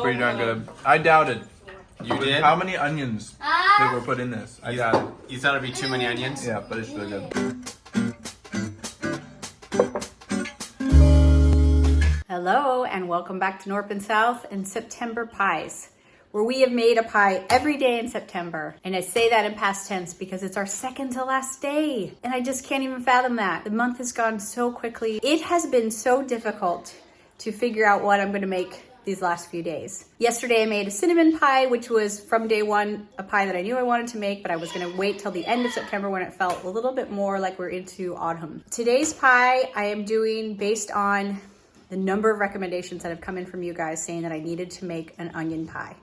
pretty darn good. I doubted. You did? How many onions that were put in this? I doubted. You thought it'd be too many onions? Yeah, but it's really good. Hello and welcome back to Knorpp and South and September Pies, where we have made a pie every day in September. And I say that in past tense because it's our second to last day. And I just can't even fathom that. The month has gone so quickly. It has been so difficult to figure out what I'm gonna make these last few days. Yesterday I made a cinnamon pie, which was from day one, a pie that I knew I wanted to make, but I was gonna wait till the end of September when it felt a little bit more like we're into autumn. Today's pie I am doing based on the number of recommendations that have come in from you guys saying that I needed to make an onion pie.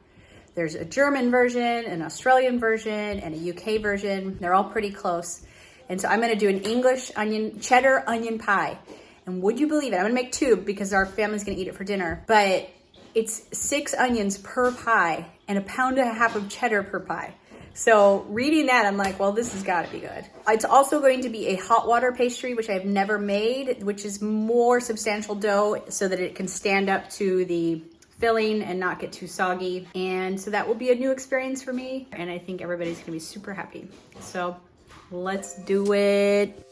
There's a German version, an Australian version, and a UK version. They're all pretty close. And so I'm gonna do an English cheddar onion pie. And would you believe it? I'm gonna make two because our family's gonna eat it for dinner. But it's 6 onions per pie and 1.5 pounds of cheddar per pie. So reading that, I'm like, well, this has got to be good. It's also going to be a hot water pastry, which I've never made, which is more substantial dough so that it can stand up to the filling and not get too soggy. And so that will be a new experience for me. And I think everybody's going to be super happy. So let's do it.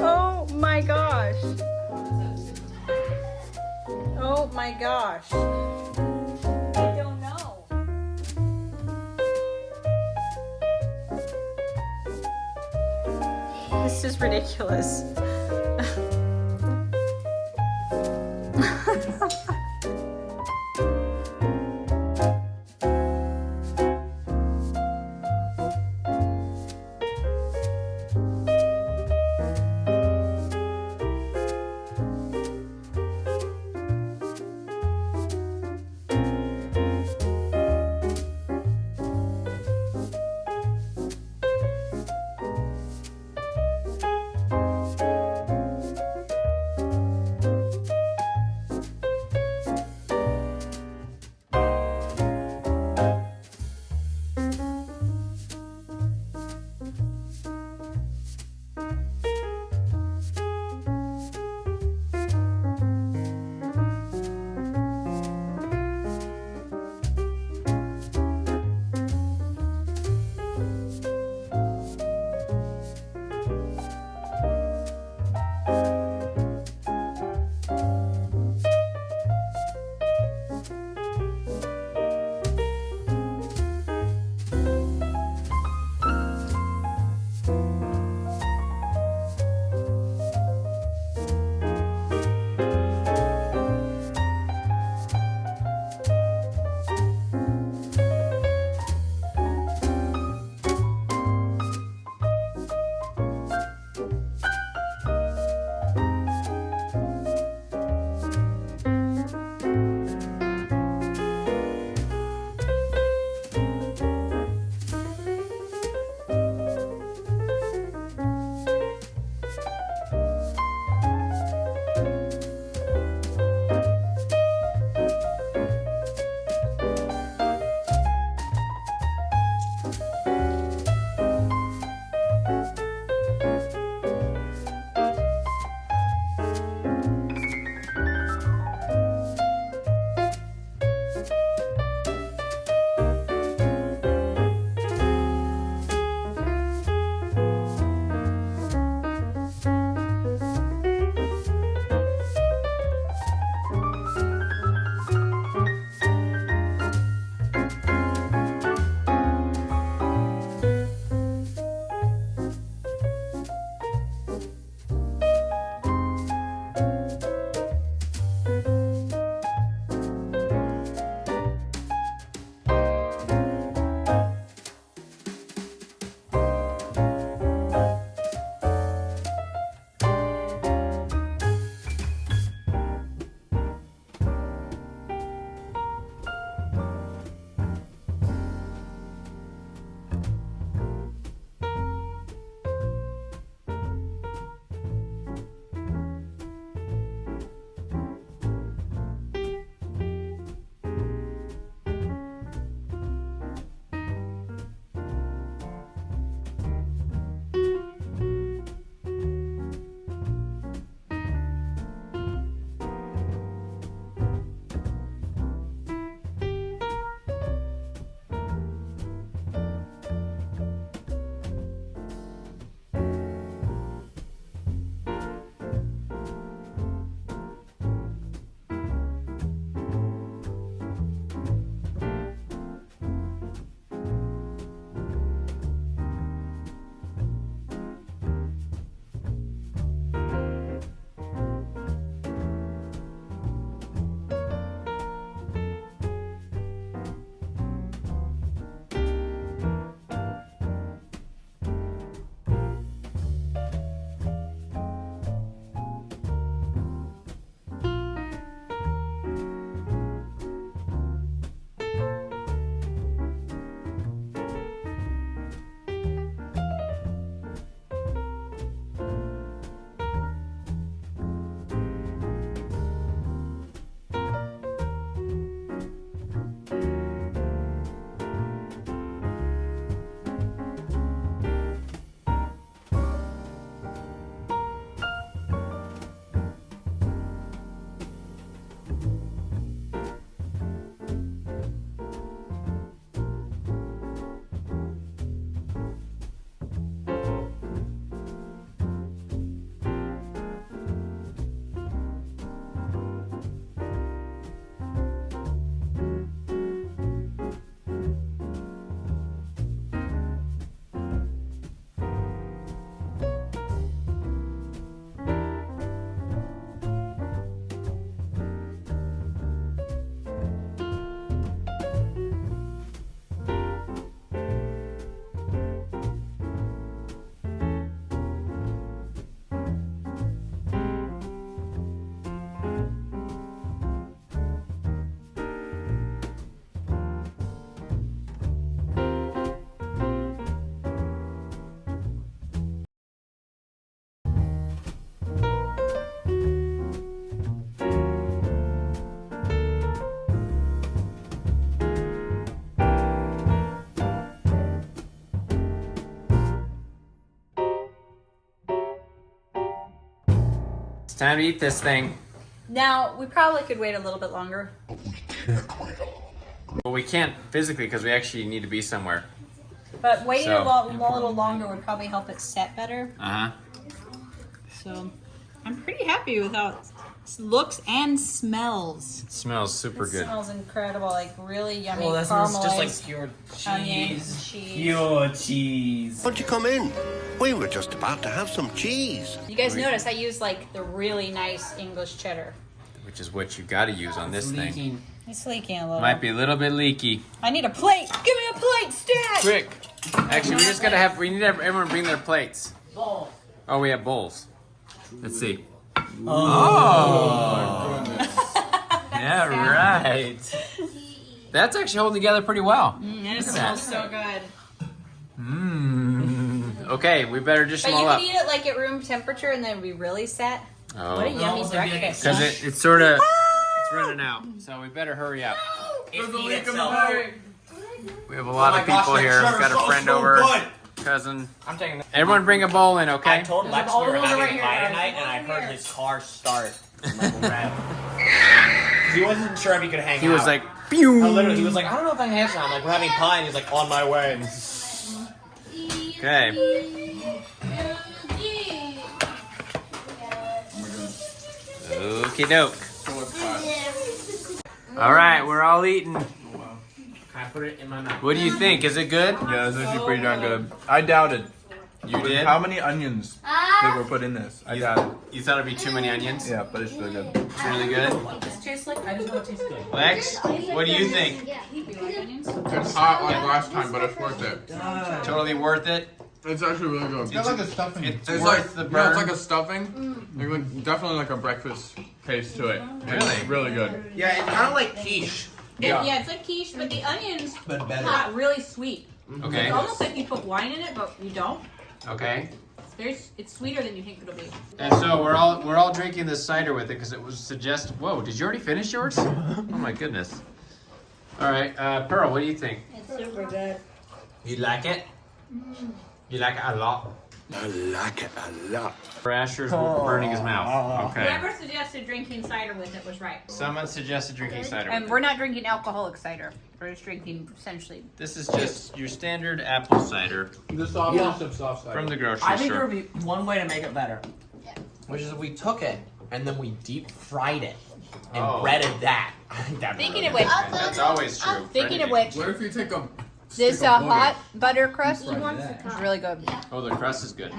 Oh my gosh. Oh my gosh. I don't know. This is ridiculous. It's time to eat this thing. Now, we probably could wait a little bit longer. Well, we can't physically because we actually need to be somewhere. But waiting So- a little longer would probably help it set better. Uh-huh. So, I'm pretty happy with how it looks and smells. It smells super It good. smells incredible, like really yummy Well, that smells caramelized just like pure onion, cheese. cheese. Pure cheese. Won't you come in? We were just about to have some cheese. You guys notice I use like the really nice English cheddar. Which is what you got to use on this thing. Leaking. It's leaking a little. Might be a little bit leaky. I need a plate. Give me a plate, Stat. Quick. Actually, we just gotta have. We need to have everyone bring their plates. Balls. Oh, we have bowls. Let's see. Yeah, right. That's actually holding together pretty well. And it Look at smells that. so good. Okay, we better dish But them you all can up. eat it like at room temperature and then be really set. Oh. What a yummy it's like breakfast. Because it's sort of it's running out, so we better hurry up. It feed itself. We have a lot of people here. We've got a friend over, cousin. I'm taking that. Everyone, bring a bowl in, okay? I told Lex we were having a pie tonight, and I heard his car start. He wasn't sure if he could hang out. He was like, pew. Literally, he was like, I don't know if I can hang out. I'm like, we're having pie, and he's like, on my way. Okay. Okie doke. All right, we're all eating. Can I put it in my mouth? What do you think? Is it good? Yeah, it's actually pretty darn good. I doubted. You With did? how many onions they were put in this? I doubted. You thought it'd be too many onions? Yeah, but it's really good. It's really good. This tastes like, I just know it tastes good. Lex, what do you think? It's hot like last time, but it's worth it. Totally worth it? It's actually really good. It's got like a stuffing. It's It's worth like the yeah, it's burn. like a stuffing. Like, definitely like a breakfast taste to it. Really? It's really good. Yeah, it's kind of like quiche. Yeah, it's like quiche, but the onions But better. got really sweet. Okay. It's almost like you put wine in it, but you don't. Okay. It's sweeter than you think it'll be. And so we're all drinking this cider with it because it was suggested. Whoa, did you already finish yours? Oh my goodness. All right, Pearl, what do you think? It's super good. You like it? You like it a lot? I like it a lot. Asher's burning his mouth. Okay. Whoever suggested drinking cider with it was right. Someone suggested drinking cider. And we're not drinking alcoholic cider. We're just drinking essentially. This is just your standard apple cider The softest of soft cider. from the grocery I think there store. would be one way to make it better, which is if we took it and then we deep fried it and Oh. breaded that. I think that'd be Speaking really of which, That's always true. speaking of which, What if you take a this stick of butter? hot butter crust Right, is really good. Oh, the crust is good.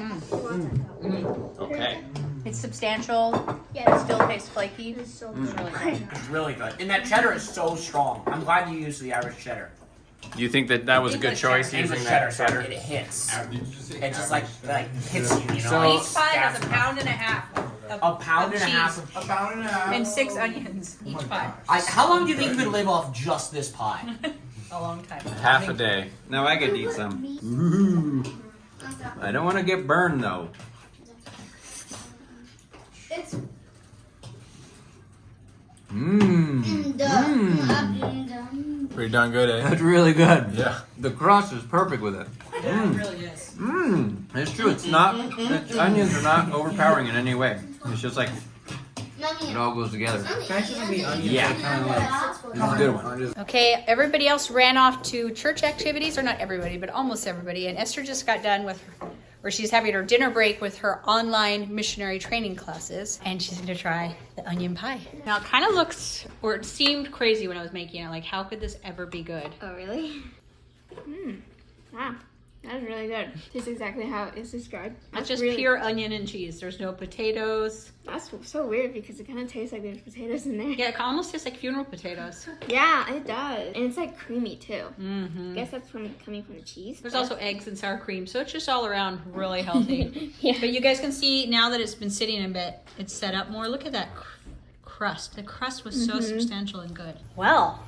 Okay. It's substantial. It still tastes flaky. It's really good. It's really good. And that cheddar is so strong. I'm glad you used the Irish cheddar. You think that was a good English choice cheddar. using English that cheddar, cheddar? it hits. Did you just say It just average? like hits you, you know? So- like Each pie has a stabs pound and a half of A pound of and a half cheese of. A pound and a half. and 6 onions each pie. How long do you think you could live off just this pie? A long time. Half a day. No, I could eat some. Ooh. I don't want to get burned though. It's Mmm. Pretty darn good, eh? That's really good. Yeah. The crust is perfect with it. Yeah, it really is. Mmm. It's true. It's not. The onions are not overpowering in any way. It's just like it all goes together. Yeah. It's a good one. Okay, everybody else ran off to church activities, or not everybody, but almost everybody. And Esther just got done with or she's having her dinner break with her online missionary training classes, and she's going to try the onion pie. Now, it kind of looks, or it seemed crazy when I was making it. Like, how could this ever be good? Oh, really? Wow. That is really good. Tastes exactly how it's described. It's just really, pure onion and cheese. There's no potatoes. That's so weird because it kind of tastes like there's potatoes in there. Yeah, it almost tastes like funeral potatoes. Yeah, it does. And it's like creamy too. Mm-hmm. I guess that's coming from the cheese. There's also eggs and sour cream, so it's just all around really healthy. Yeah. But you guys can see now that it's been sitting a bit, it's set up more. Look at that crust. The crust was so substantial and good. Well,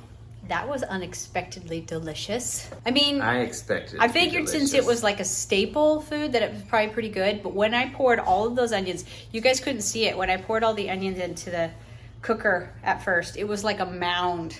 that was unexpectedly delicious. I mean, I expected. I figured since it was like a staple food that it was probably pretty good, but when I poured all of those onions, you guys couldn't see it. When I poured all the onions into the cooker at first, it was like a mound.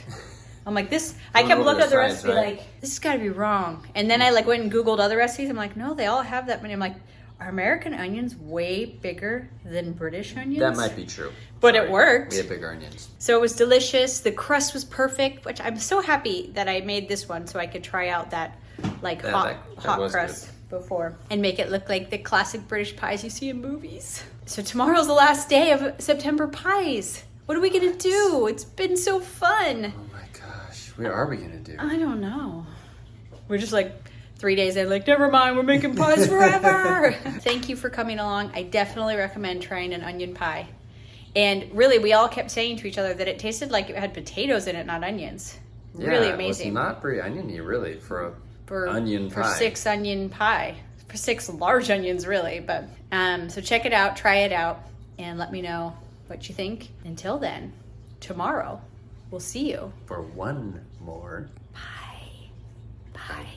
I'm like, this, I kept looking at the recipe like, this has got to be wrong. And then I like went and Googled other recipes. I'm like, no, they all have that many. I'm like, are American onions way bigger than British onions? That might be true. But it worked. We have bigger onions. So it was delicious. The crust was perfect, which I'm so happy that I made this one so I could try out that like hot was crust before and make it look like the classic British pies you see in movies. So tomorrow's the last day of September pies. What are we gonna do? It's been so fun. Oh my gosh, what are we gonna do? I don't know. We're just like 3 days in, like, never mind, we're making pies forever. Thank you for coming along. I definitely recommend trying an onion pie. And really, we all kept saying to each other that it tasted like it had potatoes in it, not onions. Really amazing. It was not very oniony, really, for onion pie. For 6 onion pie. For 6 large onions, really. But so check it out, try it out, and let me know what you think. Until then, tomorrow, we'll see you For one more pie.